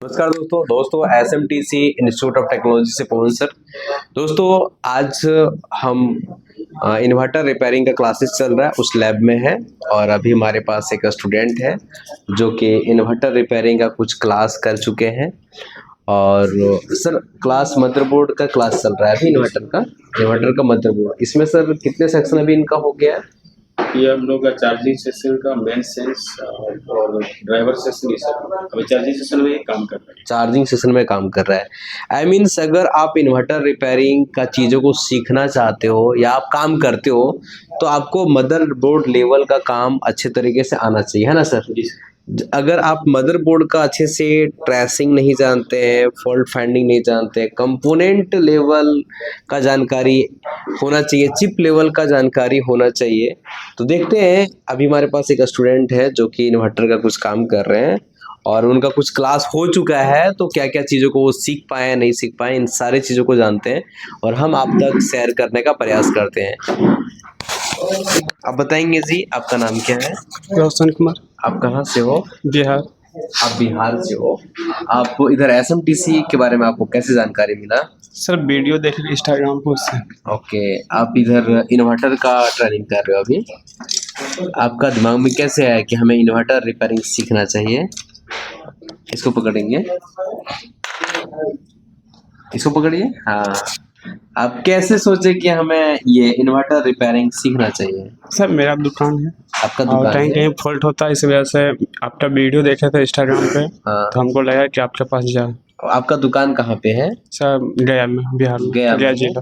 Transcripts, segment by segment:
नमस्कार दोस्तों SMTC institute of technology से पवन सर। दोस्तों आज हम इन्वर्टर रिपेयरिंग का क्लासेस चल रहा है उस लैब में है और अभी हमारे पास एक स्टूडेंट है जो कि इन्वर्टर रिपेयरिंग का कुछ क्लास कर चुके हैं। और सर क्लास मदरबोर्ड का क्लास चल रहा है अभी इन्वर्टर का मदरबोर्ड। इसमें सर कितने सेक्शन अभी इनका हो गया है? ये हम लोग का चार्जिंग सेशन का मेन सेंस और ड्राइवर सेशन ही सर अभी चार्जिंग सेशन में ही काम कर रहा है। चार्जिंग सेशन में काम कर रहा है। आई मीन्स अगर आप इन्वर्टर रिपेयरिंग का चीज़ों को सीखना चाहते हो या आप काम करते हो तो आपको मदरबोर्ड लेवल का काम अच्छे तरीके से आना चाहिए, है ना सर? अगर आप मदरबोर्ड का अच्छे से ट्रेसिंग नहीं जानते हैं, फॉल्ट फाइंडिंग नहीं जानते हैं, कंपोनेंट लेवल का जानकारी होना चाहिए, चिप लेवल का जानकारी होना चाहिए। तो देखते हैं अभी हमारे पास एक स्टूडेंट है जो कि इन्वर्टर का कुछ काम कर रहे हैं और उनका कुछ क्लास हो चुका है, तो क्या क्या चीज़ों को वो सीख पाए नहीं सीख पाए इन सारी चीज़ों को जानते हैं और हम आप तक शेयर करने का प्रयास करते हैं। आप बताएंगे जी आपका नाम क्या है? रोशन कुमार। आप कहाँ से हो? बिहार। आप बिहार से हो। आप इधर SMTC के बारे में आपको कैसे जानकारी मिला? सर वीडियो देख के इंस्टाग्राम पे उससे। ओके, आप इधर इन्वर्टर का ट्रेनिंग कर रहे हो अभी। आपका दिमाग में कैसे आया कि हमें इन्वर्टर रिपेयरिंग सीखना चाहिए? इसको पकड़ेंगे, इसको पकड़िए। हाँ, आप कैसे सोचे कि हमें ये इन्वर्टर रिपेयरिंग सीखना चाहिए? सर मेरा दुकान है। आपका और दुकान कहीं है? कहीं फॉल्ट होता है, इस वजह से आपका वीडियो देखे थे इंस्टाग्राम पे। हाँ। तो हमको लगा कि आपके पास जाए। आपका दुकान कहाँ पे है? सर गया में, बिहार में, गया जिला।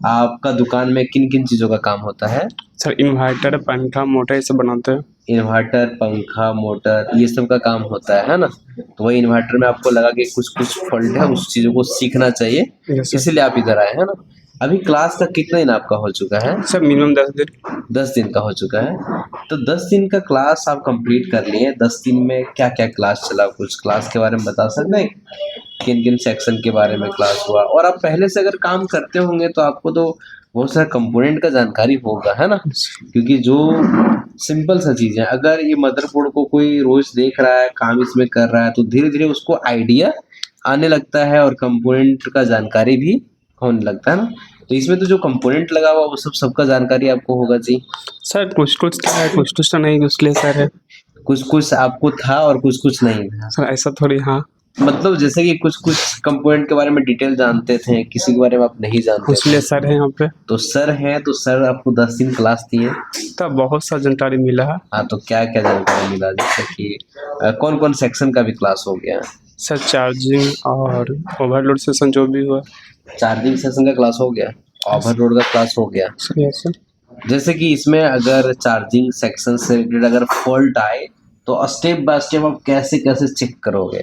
आपका दुकान में किन किन चीज़ों का काम होता है? सर इन्वर्टर, पंखा, मोटर ये सब बनाते हैं। इन्वर्टर, पंखा, मोटर ये सब का काम होता है ना? तो वही इन्वर्टर में आपको लगा कि कुछ कुछ फॉल्ट है, उस चीज़ों को सीखना चाहिए, Yes, sir। इसीलिए आप इधर आए हैं ना? अभी क्लास का कितना दिन आपका हो चुका है? सर मिनिमम 10 दिन। 10 दिन का हो चुका है। तो 10 दिन का क्लास आप कंप्लीट कर लिए। 10 दिन में क्या क्या क्लास चला? कुछ क्लास के बारे में बता सकते हैं? किन किन सेक्शन के बारे में क्लास हुआ? और आप पहले से अगर काम करते होंगे तो आपको तो बहुत सारा कंपोनेंट का जानकारी होगा, है ना? क्योंकि जो सिंपल सा चीज़ है, अगर ये मदरबोर्ड को कोई रोज देख रहा है, काम इसमें कर रहा है, तो धीरे धीरे उसको आइडिया आने लगता है और कंपोनेंट का जानकारी भी होने लगता है ना? तो इसमें तो जो कंपोनेंट लगा हुआ वो सबका जानकारी आपको होगा जी। सर कुछ कुछ तो है, कुछ कुछ तो नहीं, उसके लिए सर है। कुछ कुछ आपको था और कुछ कुछ नहीं था। सर ऐसा थोड़ी। हाँ, मतलब जैसे कि कुछ कुछ कंपोनेंट के बारे में डिटेल जानते थे, किसी के बारे में आप नहीं जानते उसके लिए थे। सर है यहाँ पे। तो सर हैं, तो सर आपको 10 दिन क्लास दिए। तब बहुत सा जानकारी मिला है। हाँ, तो क्या क्या जानकारी मिला? जैसे कि कौन कौन सेक्शन का भी क्लास हो गया? सर चार्जिंग और ओवरलोड सेशन जो भी हुआ। चार्जिंग सेशन का क्लास हो गया, ओवरलोड का क्लास हो गया। Sir yes sir. जैसे कि इसमें अगर चार्जिंग सेक्शन से रिलेटेड अगर फॉल्ट आए तो स्टेप बाय स्टेप आप कैसे कैसे चेक करोगे?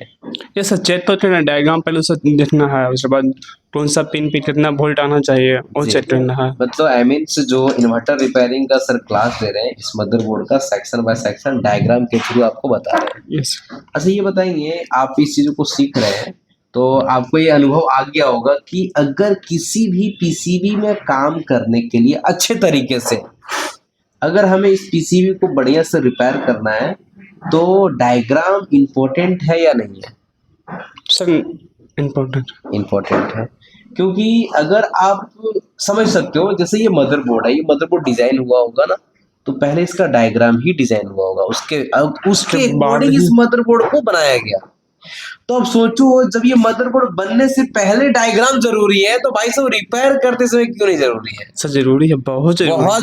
ये सर चेक तो करना, डायग्राम पहले उसे देखना है, उसके बाद कौन सा पिन पे कितना वोल्ट आना चाहिए वो चेक करना है। मतलब आई मीन जो इन्वर्टर रिपेयरिंग का सर क्लास दे रहे हैं, इस मदरबोर्ड का सेक्शन बाय सेक्शन डायग्राम के थ्रू आपको बता रहे हैं। यस। अच्छा ये बताइए, आप इस चीज़ों को सीख रहे हैं तो आपको ये अनुभव आ गया होगा कि अगर किसी भी PCB में काम करने के लिए अच्छे तरीके से अगर हमें इस PCB को बढ़िया से रिपेयर करना है तो डायग्राम इम्पोर्टेंट है या नहीं है? सर इम्पोर्टेंट है, क्योंकि अगर आप समझ सकते हो जैसे ये मदरबोर्ड डिजाइन हुआ होगा ना, तो पहले इसका डायग्राम ही डिजाइन हुआ होगा, उसके अकॉर्डिंग इस मदरबोर्ड को बनाया गया। तो अब सोचो जब ये मदरबोर्ड बनने से पहले डायग्राम जरूरी है तो भाई साहब रिपेयर करते समय क्यों नहीं जरूरी है? सर जरूरी है, बहुत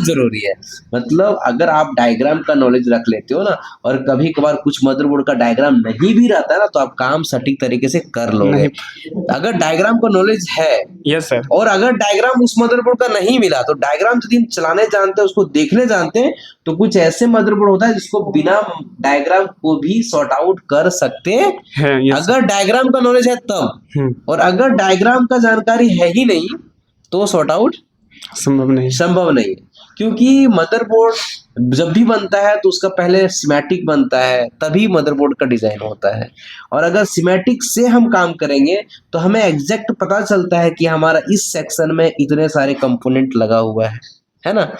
जरूरी है। मतलब अगर आप डायग्राम का नॉलेज रख लेते हो ना, और कभी कभार कुछ मदरबोर्ड का डायग्राम नहीं भी रहता है ना, तो आप काम सटीक तरीके से कर लोगे। अगर डायग्राम का नॉलेज है, यस सर, और अगर डायग्राम उस मदरबोर्ड का नहीं मिला तो डायग्राम यदि चलाने जानते हैं, उसको देखने जानते हैं, तो कुछ ऐसे मदरबोर्ड होता है जिसको बिना डायग्राम को भी सॉर्ट आउट कर सकते हैं, अगर डायग्राम का नॉलेज है तब। और अगर डायग्राम का जानकारी है ही नहीं तो सॉर्ट आउट संभव नहीं, क्योंकि मदरबोर्ड जब भी बनता है तो उसका पहले सिमेटिक बनता है, तभी मदरबोर्ड का डिजाइन होता है। और अगर सिमेटिक से हम काम करेंगे तो हमें एग्जैक्ट पता चलता है कि हमारा इस सेक्शन में इतने सारे कंपोनेंट लगा हुआ है ना?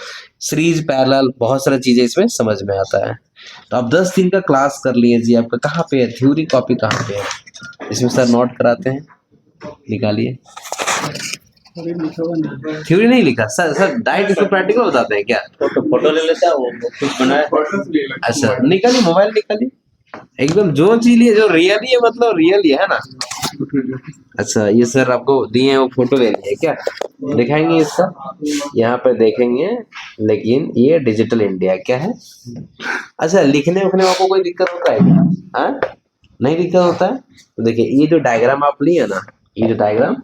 सीरीज, पैरेलल, बहुत सारी चीजें इसमें समझ में आता है। तो आप 10 दिन का क्लास कर लिए जी, आपका कहाँ पे है थ्योरी कॉपी, कहाँ पे है इसमें सर नोट कराते हैं, निकालिए। थ्योरी नहीं लिखा सर, सर डायरेक्ट इसको प्रैक्टिकल बताते हैं क्या? फोटो ले लेता है वो कुछ बनाया। अच्छा निकालिए, मोबाइल निकालिए, एकदम जो चीज लिए जो रियल ही है, मतलब रियल ही है ना। अच्छा ये सर आपको दिए हैं वो फोटो ले लिए क्या, दिखाएंगे इसका, यहाँ पे देखेंगे, लेकिन ये डिजिटल इंडिया क्या है। अच्छा लिखने उखने में आपको कोई दिक्कत होता है क्या? हाँ नहीं दिक्कत होता है। तो देखिए ये जो डायग्राम आप लिए ना, ये जो डायग्राम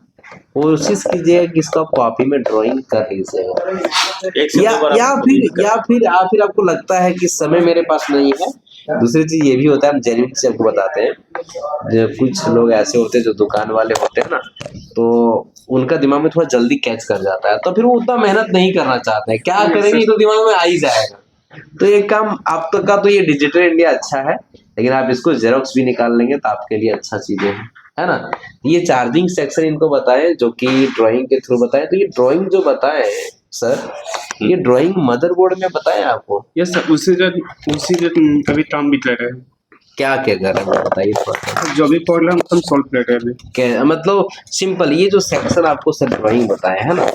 कोशिश कीजिएगा कि इसको आप कॉपी में ड्राइंग कर लीजिएगा, या फिर आपको लगता है कि समय मेरे पास नहीं है। दूसरी चीज ये भी होता है, हम जेन्युइन से आपको बताते हैं, जो कुछ लोग ऐसे होते हैं जो दुकान वाले होते हैं ना, तो उनका दिमाग में थोड़ा जल्दी कैच कर जाता है, तो फिर वो उतना मेहनत नहीं करना चाहते हैं, क्या करेंगे ये तो दिमाग में आ ही जाएगा। तो एक काम आप तक का तो ये डिजिटल इंडिया अच्छा है, लेकिन आप इसको जेरोक्स भी निकाल लेंगे तो आपके लिए अच्छा चीजें है ना। ये चार्जिंग सेक्शन इनको बताएं जो कि ड्राइंग के थ्रू बताएं, तो ये ड्राइंग जो बताएं सर, ये ड्राइंग मदरबोर्ड में बताएं आपको। यस सर, उसी के कभी काम भी कर रहे हैं। क्या क्या कर रहे हैं बताइए थोड़ा सा। जो भी प्रॉब्लम हम सॉल्व कर रहे हैं अभी। क्या मतलब सिंपल, ये जो सेक्शन आपको सर ड्राइंग बताया है ना,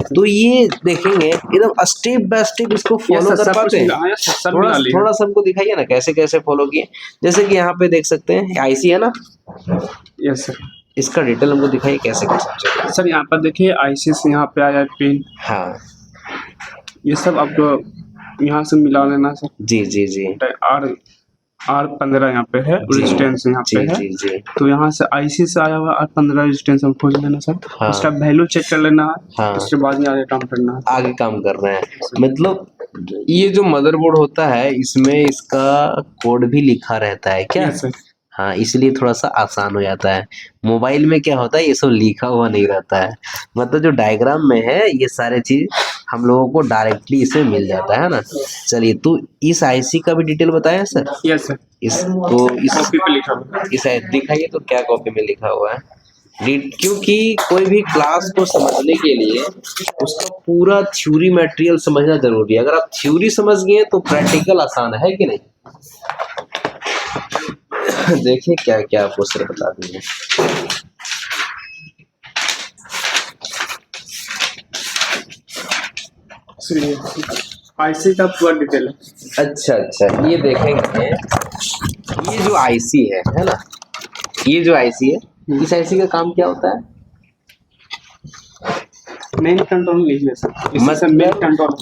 तो ये देखेंगे एकदम स्टेप बाय स्टेप इसको फॉलो कर पाते हैं। थोड़ा सा हमको दिखाइए ना कैसे कैसे फॉलो किए। जैसे कि यहाँ पे देख सकते हैं आईसी है ना। यस सर, इसका डिटेल हमको दिखाइए कैसे कैसे। सर यहाँ पर देखिए आईसी से यहाँ पे आया पिन। हाँ ये सब आपको यहाँ से मिला लेना सर। जी जी जी। R15 यहाँ पे है, रेजिस्टेंस यहाँ पे है। जी जी। तो यहाँ से आईसी से आया हुआ R15 रेजिस्टेंस हम खोज लेना सर। हाँ। उसका वैल्यू चेक कर लेना है। हाँ। उसके बाद ही आगे काम करना है। आगे काम कर रहे हैं, मतलब ये जो मदरबोर्ड होता है इसमें इसका कोड भी लिखा रहता है क्या? सर। हाँ इसलिए थोड़ा सा आसान हो जाता है। मोबाइल में क्या होता है ये सब लिखा हुआ नहीं रहता है, मतलब जो डायग्राम में है ये सारे चीज हम लोगों को डायरेक्टली इसमें मिल जाता है ना। चलिए तो इस आईसी का भी डिटेल बताया सर। Yes sir. इस तो इस कॉपी पे लिखा हुआ है। इस दिखाइए तो क्या कॉपी में लिखा हुआ है। क्योंकि कोई भी क्लास को समझने के लिए उसका पूरा थ्योरी मटेरियल समझना जरूरी है। अगर आप थ्योरी समझ गए तो प्रैक्टिकल आसान है कि नहीं। देखिए क्या क्या आपको सर बता देंगे। आईसी का पूरा डिटेल है। अच्छा अच्छा ये देखेंगे, ये जो आईसी है ना, ये जो आईसी है, इस आईसी का काम क्या होता है? मेन कंट्रोल लीजिए सर।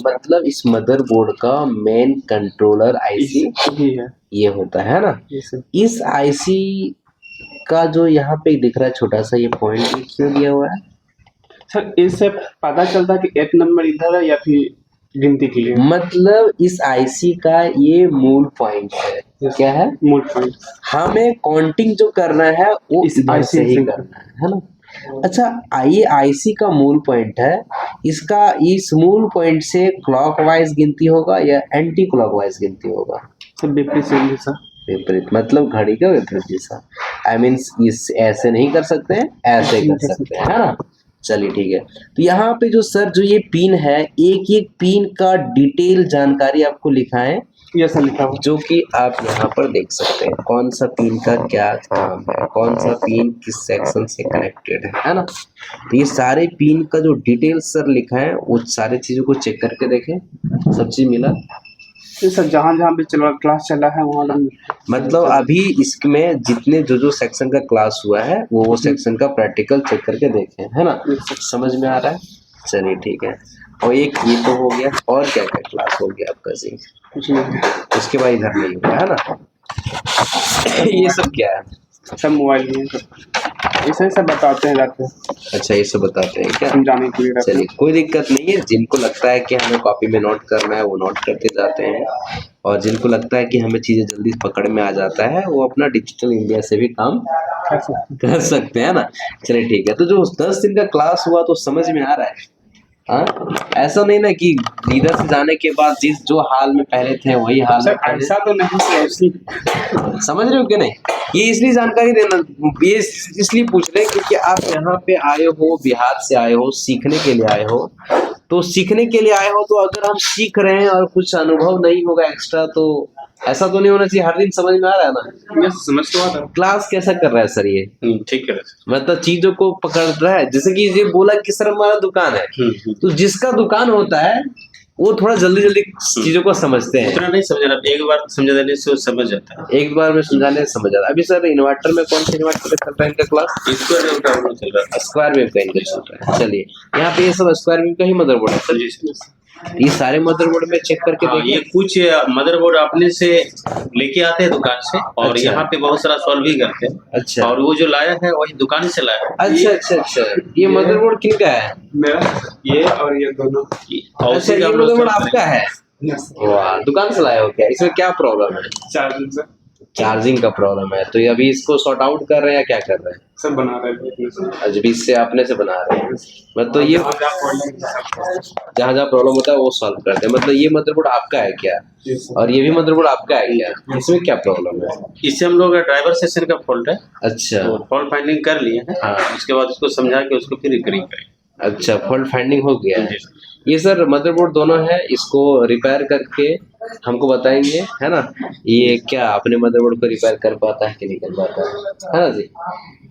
मतलब इस मदरबोर्ड का मेन कंट्रोलर आईसी ही है, ये होता है ना। इस आईसी का जो यहाँ पे दिख रहा है छोटा सा ये पॉइंट क्यों दिया हुआ है सर? इससे पता चलता है कि 1 नंबर इधर है या फिर गिनती के लिए। मतलब इस आईसी का ये मूल पॉइंट है। क्या है मूल पॉइंट? हमें काउंटिंग जो करना है वो इस आईसी से ही करना है ना। अच्छा ये आईसी का मूल पॉइंट है, इसका इस मूल पॉइंट से क्लॉकवाइज गिनती होगा या एंटी क्लॉकवाइज गिनती होगा? सर विपरीत दिशा। विपरीत मतलब घड़ी का विपरीत दिशा। आई मीन इस ऐसे नहीं कर सकते हैं, ऐसे कर सकते हैं है ना। चलिए ठीक है। तो यहाँ पे जो सर जो ये पिन है, एक एक पिन का डिटेल जानकारी आपको लिखा है। यस सर लिखा हुआ, जो कि आप यहाँ पर देख सकते हैं कौन सा पिन का क्या काम है, कौन सा पिन किस सेक्शन से कनेक्टेड है ना। तो ये सारे पिन का जो डिटेल सर लिखा है वो सारे चीजों को चेक करके देखें, सब चीज मिला। तो सर जहाँ भी क्लास चला है वहाँ मतलब अभी इसमें जितने जो सेक्शन का क्लास हुआ है वो सेक्शन का प्रैक्टिकल चेक करके देखें है ना। समझ में आ रहा है? चलिए ठीक है। और एक ये तो हो गया, और क्या क्या क्लास हो गया आपका जी? उसके बाद इधर नहीं हुआ है ना। ये सब क्या है? सब मोबाइल में ऐसे सब बताते हैं जाते हैं। अच्छा ये सब बताते हैं क्या? समझाने के लिए। चलिए कोई दिक्कत नहीं है। जिनको लगता है कि हमें कॉपी में नोट करना है वो नोट करते जाते हैं, और जिनको लगता है कि हमें चीजें जल्दी पकड़ में आ जाता है वो अपना डिजिटल इंडिया से भी काम कर सकते हैं ना। चलिए ठीक है। तो जो 10 दिन का क्लास हुआ तो समझ में आ रहा है? हाँ ऐसा नहीं ना कि इधर से जाने के बाद जिस जो हाल में पहले थे वही हाल में पहले। ऐसा तो नहीं, समझ रहे हो कि नहीं? ये इसलिए जानकारी देना, ये इसलिए पूछ रहे हैं क्योंकि आप यहाँ पे आए हो, बिहार से आए हो, सीखने के लिए आए हो। तो सीखने के लिए आए हो तो अगर हम सीख रहे हैं और कुछ अनुभव नहीं होगा एक्स्ट्रा तो ऐसा तो नहीं होना चाहिए, हर दिन समझ में आ रहा है ना। ये समझ तो आता है। क्लास कैसा कर रहा है सर ये? ठीक है। मतलब चीजों को पकड़ रहा है, जैसे कि ये बोला कि सर हमारा दुकान है, तो जिसका दुकान होता है वो थोड़ा जल्दी जल्दी चीजों को समझते हैं। उतना नहीं समझना, एक बार समझा देने से वो समझ जाता है। एक बार में समझाने से समझ आता है। अभी सर इन्वर्टर में कौन सा इन्वर्टर चल रहा है इनका क्लास? स्क्वायर वेव का चल रहा है। स्क्वायर वेव का इनका चल रहा है। चलिए यहाँ पे ये सब स्क्वायर वेव का ही मदरबोर्ड है सर। जी सर। ये सारे मदरबोर्ड में चेक करके हाँ, ये देखिए। कुछ मदरबोर्ड अपने से लेके आते हैं दुकान से, और अच्छा। यहाँ पे बहुत सारा सॉल्व भी करते हैं। अच्छा और वो जो लाया है वही दुकान से लाया है। अच्छा अच्छा अच्छा, ये मदरबोर्ड किनका है? मेरा ये और ये दोनों। और अच्छा, उसी का ये हम लोग मदरबोर्ड करते आपका हैं। है? वाह, दुकान से लाए हो क्या? इसमें क्या प्रॉब्लम है? चार्जिंग से चार्जिंग का प्रॉब्लम है, तो ये अभी इसको सॉर्ट आउट कर रहे हैं या क्या कर रहे हैं? सब बना रहे हैं। अजबी से अपने से बना रहे हैं। मतलब ये जहाँ जहाँ प्रॉब्लम होता है वो सॉल्व करते हैं। मतलब ये मदरबोर्ड आपका है क्या? और ये भी मदरबोर्ड आपका है क्या? इसमें क्या प्रॉब्लम है? इससे हम लोग ड्राइवर सेशन का फॉल्ट है, अच्छा तो फॉल्ट फाइंडिंग कर लिए हैं। हाँ। उसके बाद उसको समझा के उसको फिर रिपेयरिंग करेंगे। अच्छा, फॉल्ट फाइंडिंग हो गया है। जी। ये सर मदरबोर्ड दोनों है, इसको रिपेयर करके हमको बताएंगे, है ना? ये क्या अपने मदरबोर्ड को रिपेयर कर पाता है कि नहीं कर पाता है ना जी?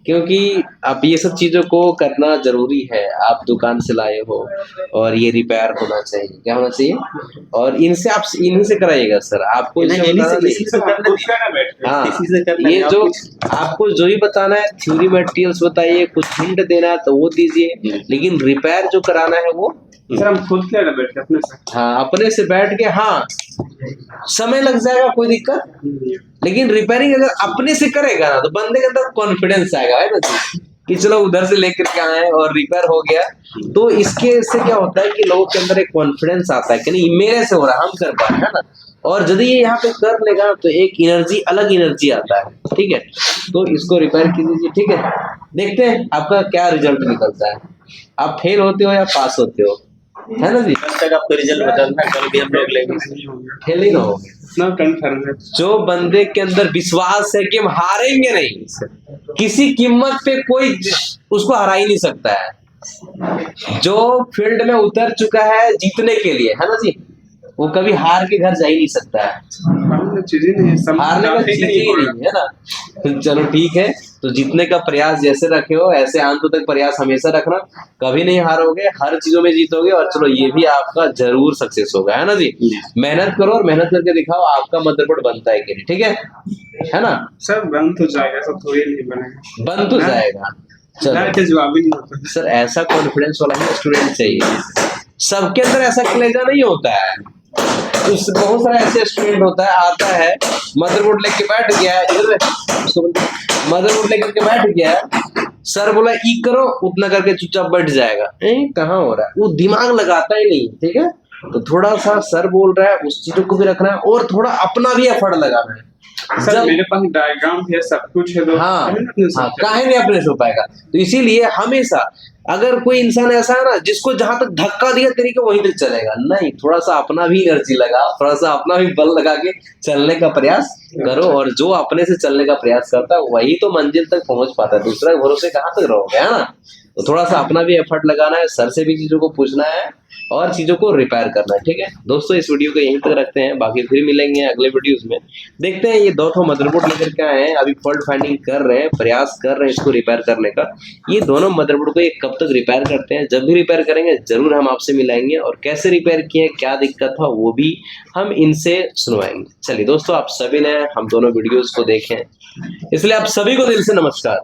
क्योंकि आप ये सब चीजों को करना जरूरी है। आप दुकान से लाए हो और ये रिपेयर होना चाहिए, क्या होना चाहिए? और इनसे आप इन्हीं से कराइएगा सर, आपको नहीं, इनसे इन्हीं बताना से- नहीं। इसी से करना है। हाँ, इसी से करना ये है। जो आपको जो ही बताना है, थ्योरी मटेरियल्स बताइए, कुछ हिंट देना है तो वो दीजिए, लेकिन रिपेयर जो कराना है वो सर हम खुद क्या बैठ के अपने से। हाँ अपने से बैठ के, हाँ समय लग जाएगा कोई दिक्कत, लेकिन रिपेयरिंग अगर अपने से करेगा ना तो बंदे के अंदर कॉन्फिडेंस आएगा, है ना जी? कि चलो उधर से लेकर के आए और रिपेयर हो गया। तो इसके से क्या होता है कि लोगों के अंदर एक कॉन्फिडेंस आता है कि नहीं मेरे से हो रहा है, हम कर पा रहे हैं, है ना? और यदि ये यहाँ पे कर लेगा तो एक एनर्जी, अलग एनर्जी आता है। ठीक है, तो इसको रिपेयर कीजिए। ठीक है, देखते हैं आपका क्या रिजल्ट निकलता है। आप फेल होते हो या पास होते हो, है ना जी? कल तक आपका रिजल्ट बताना, कल भी हम लोग लेंगे। फेल ही ना होगे। ना कंफर्म है। जो बंदे के अंदर विश्वास है कि हम हारेंगे नहीं, किसी कीमत पे कोई उसको हरा ही नहीं सकता है। जो फील्ड में उतर चुका है जीतने के लिए, है ना जी, वो कभी हार के घर जा ही नहीं सकता है। चीजें नहीं है, हारने का चीज ही नहीं है ना। चलो ठीक है, तो जीतने का प्रयास जैसे रखे हो ऐसे अंत तक प्रयास हमेशा रखना, कभी नहीं हारोगे, हर चीजों में जीतोगे। और चलो ये भी आपका जरूर सक्सेस होगा, है ना जी? मेहनत करो और मेहनत करके दिखाओ आपका मदरबोर्ड बनता है कि नहीं। ठीक है ना? सर बन तो जाएगा, सब थोड़ी नहीं बनेगा। बन तो जाएगा। ना के चलो जवाब ही नहीं होता। सर, ऐसा कॉन्फिडेंस वाला ही स्टूडेंट चाहिए। सबके अंदर ऐसा कलेजा नहीं होता है। तो बहुत सारा ऐसे स्टूडेंट होता है, आता है मदरबोर्ड लेके बैठ गया है, मदरबोर्ड लेके बैठ गया है, सर बोला ई करो, उतना करके चुपचाप बैठ जाएगा। कहाँ हो रहा है, वो दिमाग लगाता ही नहीं। ठीक है, तो थोड़ा सा सर बोल रहा है उस चीजों को भी रखना है और थोड़ा अपना भी एफर्ट लगाना है। सर मेरे पास डायग्राम है, सब कुछ है, तो हाँ अपने से हाँ, काहे नहीं अपने से हो पाएगा? तो इसीलिए हमेशा अगर कोई इंसान ऐसा है ना जिसको जहां तक धक्का दिया तरीके वहीं तक चलेगा नहीं, थोड़ा सा अपना भी एनर्जी लगा, थोड़ा सा अपना भी बल लगा के चलने का प्रयास करो। और जो अपने से चलने का प्रयास करता है वही तो मंजिल तक पहुंच पाता है, दूसरा के भरोसे कहाँ तक रहोगे, है ना? तो थोड़ा सा अपना भी एफर्ट लगाना है, सर से भी चीजों को पूछना है और चीजों को रिपेयर करना है। ठीक है दोस्तों, इस वीडियो को यहीं तक रखते हैं, बाकी फिर मिलेंगे अगले वीडियोस में। देखते हैं, ये दो ठो मदरबोर्ड लेकर के आए हैं, अभी फॉल्ट फाइंडिंग कर रहे हैं, प्रयास कर रहे हैं इसको रिपेयर करने का। ये दोनों मदरबोर्ड को ये कब तक रिपेयर करते हैं, जब भी रिपेयर करेंगे जरूर हम आपसे मिलाएंगे और कैसे रिपेयर किए, क्या दिक्कत था वो भी हम इनसे सुनवाएंगे। चलिए दोस्तों, आप सभी ने हम दोनों वीडियोस को देखें, इसलिए आप सभी को दिल से नमस्कार।